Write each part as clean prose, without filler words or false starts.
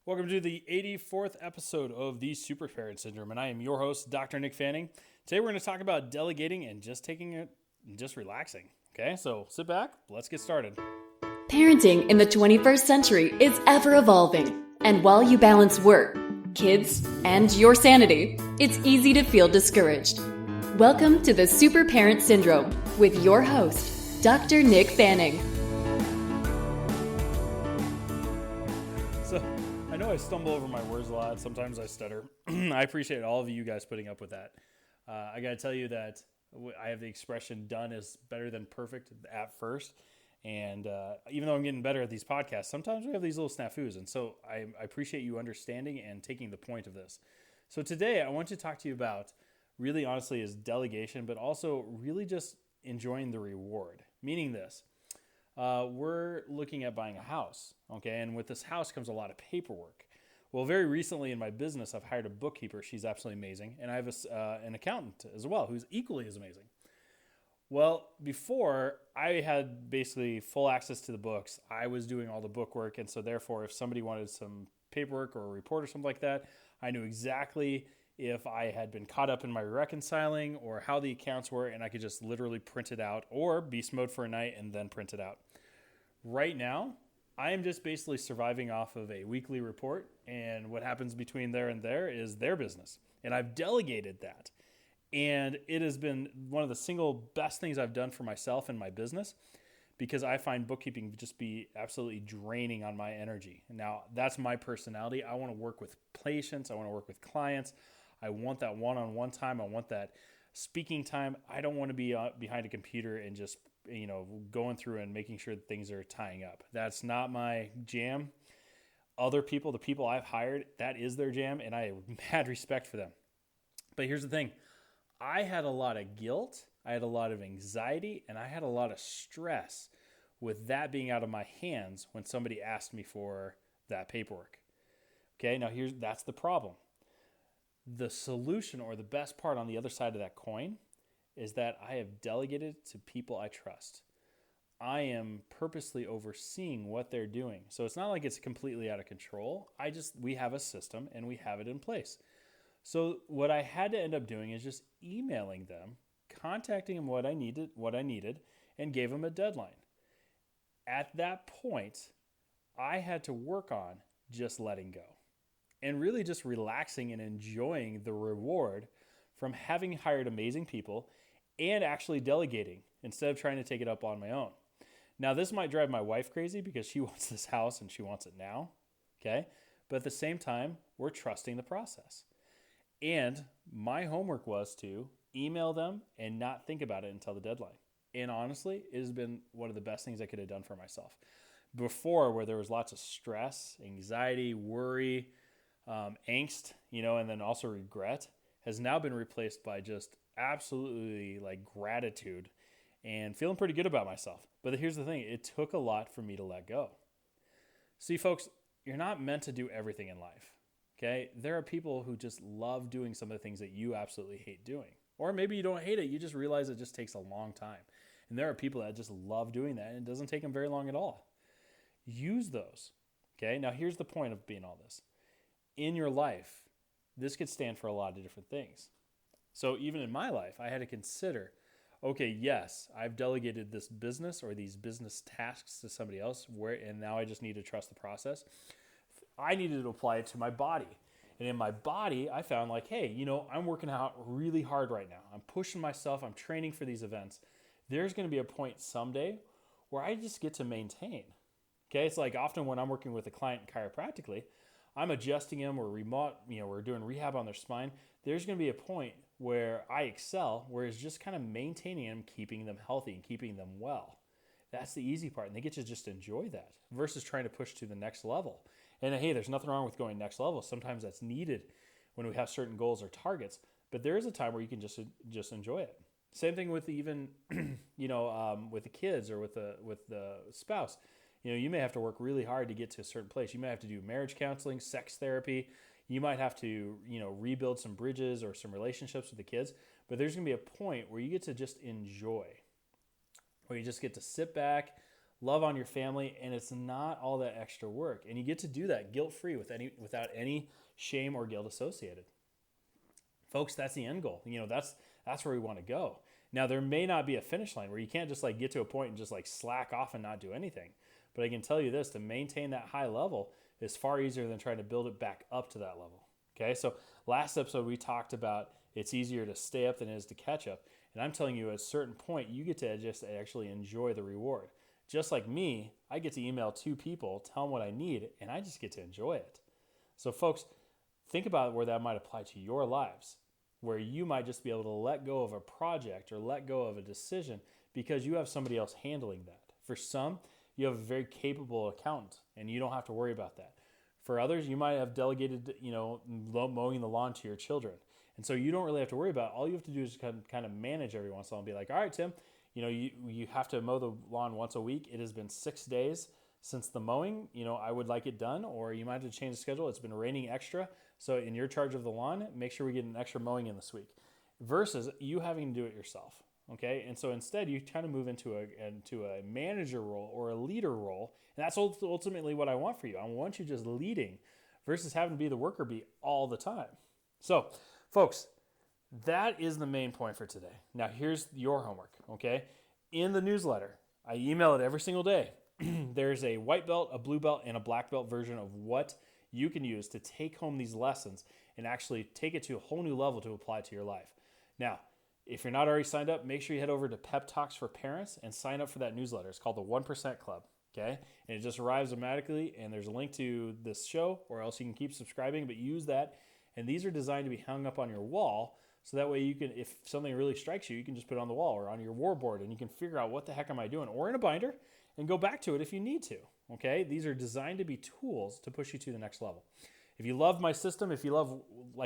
Welcome to the 84th episode of the Super Parent Syndrome, and I am your host, Dr. Nick Fanning. Today we're going to talk about delegating and just taking it and just relaxing. Okay, so sit back, let's get started. Parenting in the 21st century is ever evolving, and while you balance work, kids, and your sanity, it's easy to feel discouraged. Welcome to the Super Parent Syndrome with your host, Dr. Nick Fanning. So, I know I stumble over my words a lot. Sometimes I stutter. I appreciate all of you guys putting up with that. I got to tell you that I have the expression done is better than perfect at first. And even though I'm getting better at these podcasts, sometimes we have these little snafus. And so I appreciate you understanding and taking the point of this. So today I want to talk to you about really honestly is delegation, but also really just enjoying the reward. Meaning this. We're looking at buying a house, okay? And with this house comes a lot of paperwork. Well, very recently in my business, I've hired a bookkeeper. She's absolutely amazing. And I have an accountant as well who's equally as amazing. Well, before, I had basically full access to the books. I was doing all the bookwork, and so therefore, if somebody wanted some paperwork or a report or something like that, I knew exactly if I had been caught up in my reconciling or how the accounts were, and I could just literally print it out or beast mode for a night and then print it out. Right now, I am just basically surviving off of a weekly report, and what happens between there and there is their business. And I've delegated that. And it has been one of the single best things I've done for myself and my business because I find bookkeeping just be absolutely draining on my energy. Now, that's my personality. I want to work with patients. I want to work with clients. I want that one-on-one time. I want that speaking time. I don't want to be behind a computer and just, going through and making sure that things are tying up. That's not my jam. Other people, the people I've hired, that is their jam, and I have mad respect for them. But here's the thing. I had a lot of guilt, I had a lot of anxiety, and I had a lot of stress with that being out of my hands when somebody asked me for that paperwork. Okay, now that's the problem. The solution or the best part on the other side of that coin is that I have delegated to people I trust. I am purposely overseeing what they're doing. So it's not like it's completely out of control. We have a system and we have it in place. So what I had to end up doing is just emailing them, contacting them what I needed, and gave them a deadline. At that point, I had to work on just letting go and really just relaxing and enjoying the reward from having hired amazing people and actually delegating instead of trying to take it up on my own. Now, this might drive my wife crazy because she wants this house and she wants it now, okay? But at the same time, we're trusting the process. And my homework was to email them and not think about it until the deadline. And honestly, it has been one of the best things I could have done for myself. Before, where there was lots of stress, anxiety, worry, angst, and then also regret, has now been replaced by just absolutely like gratitude and feeling pretty good about myself. But here's the thing, it took a lot for me to let go. See, folks, you're not meant to do everything in life. Okay, there are people who just love doing some of the things that you absolutely hate doing. Or maybe you don't hate it, you just realize it just takes a long time. And there are people that just love doing that and it doesn't take them very long at all. Use those. Okay, now here's the point of being all this. In your life, this could stand for a lot of different things. So even in my life, I had to consider, okay, yes, I've delegated this business or these business tasks to somebody else, and now I just need to trust the process. I needed to apply it to my body. And in my body, I found like, hey, I'm working out really hard right now. I'm pushing myself. I'm training for these events. There's going to be a point someday where I just get to maintain. Okay, it's like often when I'm working with a client chiropractically, I'm adjusting them or we're doing rehab on their spine. There's going to be a point where I excel, where it's just kind of maintaining them, keeping them healthy and keeping them well. That's the easy part. And they get to just enjoy that versus trying to push to the next level. And hey, there's nothing wrong with going next level. Sometimes that's needed when we have certain goals or targets, but there is a time where you can just enjoy it. Same thing with even, with the kids or with the spouse. You may have to work really hard to get to a certain place. You may have to do marriage counseling, sex therapy. You might have to, rebuild some bridges or some relationships with the kids, but there's going to be a point where you get to just enjoy, where you just get to sit back, love on your family, and it's not all that extra work. And you get to do that guilt-free without any shame or guilt associated. Folks, that's the end goal. That's where we want to go. Now, there may not be a finish line where you can't just get to a point and just slack off and not do anything. But I can tell you this, to maintain that high level is far easier than trying to build it back up to that level. Okay, so last episode we talked about it's easier to stay up than it is to catch up. And I'm telling you, at a certain point, you get to just actually enjoy the reward. Just like me, I get to email 2 people, tell them what I need, and I just get to enjoy it. So folks, think about where that might apply to your lives, where you might just be able to let go of a project or let go of a decision because you have somebody else handling that. For some, you have a very capable accountant and you don't have to worry about that. For others, you might have delegated, mowing the lawn to your children. And so you don't really have to worry about it. All you have to do is kind of manage every once in a while and be like, all right, Tim, you have to mow the lawn once a week. It has been 6 days since the mowing, I would like it done, or you might have to change the schedule. It's been raining extra. So in your charge of the lawn, make sure we get an extra mowing in this week versus you having to do it yourself. Okay. And so instead you kind of move into a manager role or a leader role. And that's ultimately what I want for you. I want you just leading versus having to be the worker bee all the time. So folks, that is the main point for today. Now here's your homework. Okay. In the newsletter, I email it every single day. There's a white belt, a blue belt, and a black belt version of what you can use to take home these lessons and actually take it to a whole new level to apply to your life. Now, if you're not already signed up, make sure you head over to Pep Talks for Parents and sign up for that newsletter. It's called the 1% Club, okay? And it just arrives automatically, and there's a link to this show, or else you can keep subscribing, but use that. And these are designed to be hung up on your wall, so that way you can, if something really strikes you, you can just put it on the wall or on your war board, and you can figure out what the heck am I doing, or in a binder, and go back to it if you need to, okay? These are designed to be tools to push you to the next level. If you love my system, if you love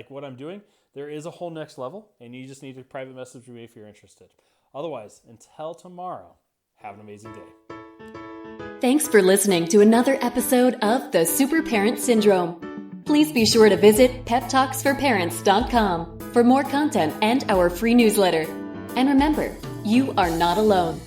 what I'm doing, there is a whole next level, and you just need to private message me if you're interested. Otherwise, until tomorrow, have an amazing day. Thanks for listening to another episode of The Super Parent Syndrome. Please be sure to visit peptalksforparents.com for more content and our free newsletter. And remember, you are not alone.